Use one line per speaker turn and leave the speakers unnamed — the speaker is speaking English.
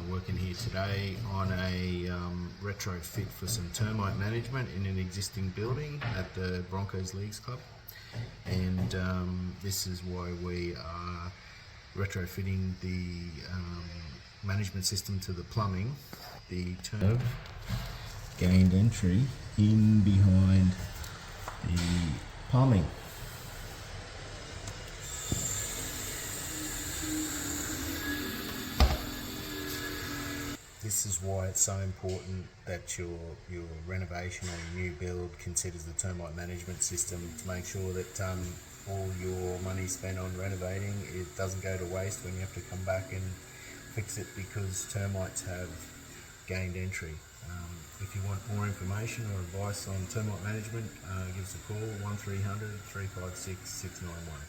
Working here today on a retrofit for some termite management in an existing building at the Broncos Leagues Club, and this is why we are retrofitting the management system to the plumbing. The gained entry in behind the plumbing. This is why it's so important that your renovation or your new build considers the termite management system to make sure that all your money spent on renovating, it doesn't go to waste when you have to come back and fix it because termites have gained entry. If you want more information or advice on termite management, give us a call 1300 356 691.